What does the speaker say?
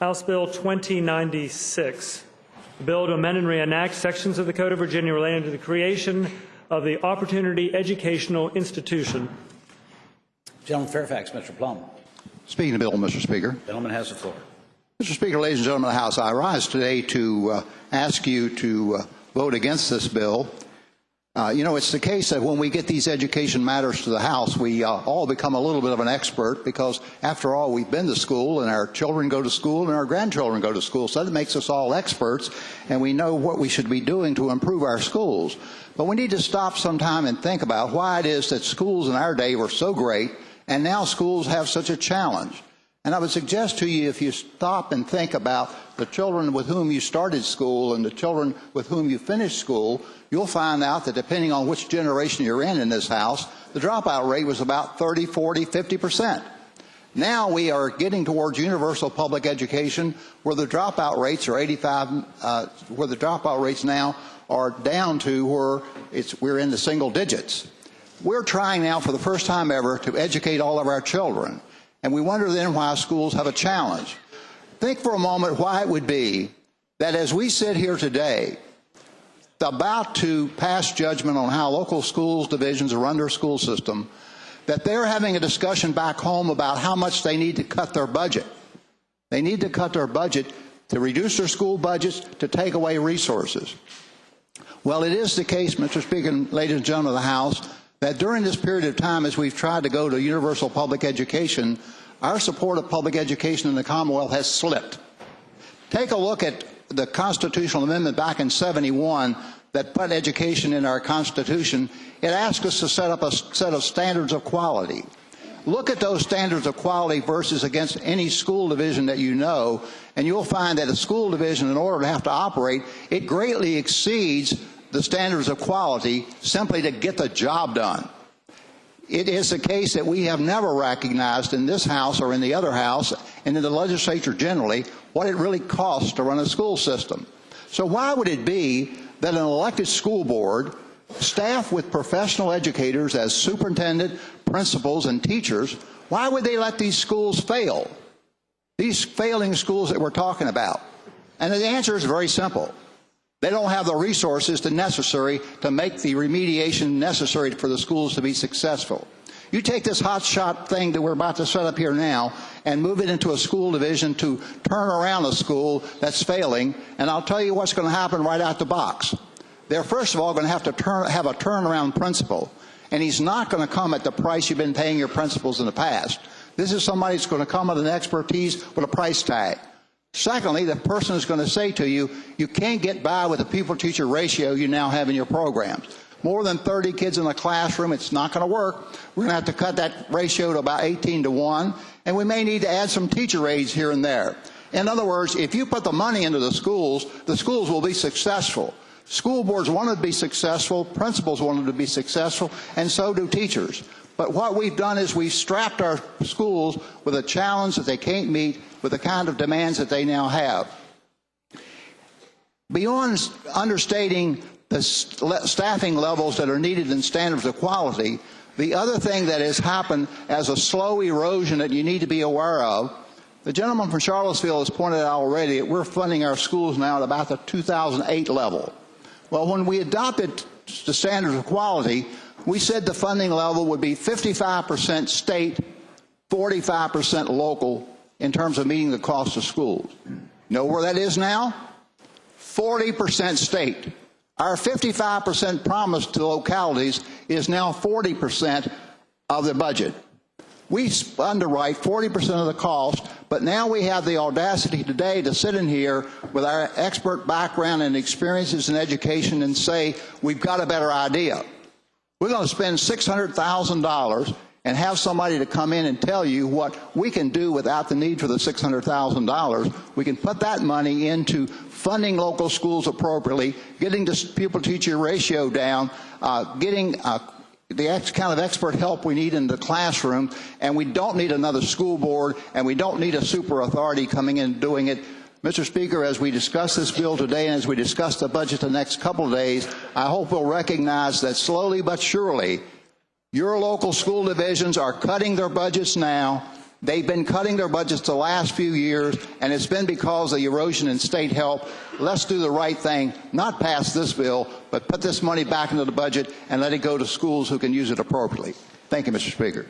House Bill 2096, a bill to amend and reenact sections of the Code of Virginia relating to the creation of the Opportunity Educational Institution. Gentleman Fairfax, Mr. Plum. Speaking of the bill, Mr. Speaker. The gentleman has the floor. Mr. Speaker, ladies and gentlemen of the House, I rise today to ask you to vote against this bill. It's the case that when we get these education matters to the House, we all become a little bit of an expert because, after all, we've been to school and our children go to school and our grandchildren go to school. So that makes us all experts, and we know what we should be doing to improve our schools. But we need to stop sometime and think about why it is that schools in our day were so great and now schools have such a challenge. And I would suggest to you, if you stop and think about the children with whom you started school and the children with whom you finished school, you'll find out that depending on which generation you're in this House, the dropout rate was about 30, 40, 50%. Now we are getting towards universal public education where the dropout rates are 85, where the dropout rates now are down to where we're in the single digits. We're trying now for the first time ever to educate all of our children. And we wonder then why schools have a challenge. Think for a moment why it would be that as we sit here today, about to pass judgment on how local schools divisions are run their school system, that they're having a discussion back home about how much they need to cut their budget. They need to cut their budget to reduce their school budgets, to take away resources. Well, it is the case, Mr. Speaker and ladies and gentlemen of the House, that during this period of time, as we've tried to go to universal public education, our support of public education in the Commonwealth has slipped. Take a look at the constitutional amendment back in '71 that put education in our Constitution. It asked us to set up a set of standards of quality. Look at those standards of quality versus against any school division that you know, and you'll find that a school division, in order to have to operate, it greatly exceeds the standards of quality simply to get the job done. It is the case that we have never recognized in this House or in the other House and in the legislature generally what it really costs to run a school system. So why would it be that an elected school board, staffed with professional educators as superintendent, principals, and teachers, why would they let these schools fail? These failing schools that we're talking about. And the answer is very simple. They don't have the resources necessary to make the remediation necessary for the schools to be successful. You take this hotshot thing that we're about to set up here now and move it into a school division to turn around a school that's failing, and I'll tell you what's going to happen right out the box. They're first of all going to have a turnaround principal, and he's not going to come at the price you've been paying your principals in the past. This is somebody that's going to come with an expertise with a price tag. Secondly, the person is going to say to you, you can't get by with the pupil-teacher ratio you now have in your programs. More than 30 kids in a classroom, it's not going to work. We're going to have to cut that ratio to about 18 to 1, and we may need to add some teacher aides here and there. In other words, if you put the money into the schools will be successful. School boards want to be successful, principals want them to be successful, and so do teachers. But what we've done is we've strapped our schools with a challenge that they can't meet with the kind of demands that they now have. Beyond understating the staffing levels that are needed in standards of quality, the other thing that has happened as a slow erosion that you need to be aware of, the gentleman from Charlottesville has pointed out already that we're funding our schools now at about the 2008 level. Well, when we adopted the standards of quality, we said the funding level would be 55% state, 45% local in terms of meeting the cost of schools. Know where that is now? 40% state. Our 55% promise to localities is now 40% of the budget. We underwrite 40% of the cost, but now we have the audacity today to sit in here with our expert background and experiences in education and say, we've got a better idea. We're going to spend $600,000 and have somebody to come in and tell you what we can do without the need for the $600,000. We can put that money into funding local schools appropriately, getting the pupil-teacher ratio down, getting the kind of expert help we need in the classroom, and we don't need another school board, and we don't need a super authority coming in and doing it. Mr. Speaker, as we discuss this bill today and as we discuss the budget the next couple of days, I hope we'll recognize that slowly but surely your local school divisions are cutting their budgets now. They've been cutting their budgets the last few years, and it's been because of the erosion in state help. Let's do the right thing, not pass this bill, but put this money back into the budget and let it go to schools who can use it appropriately. Thank you, Mr. Speaker.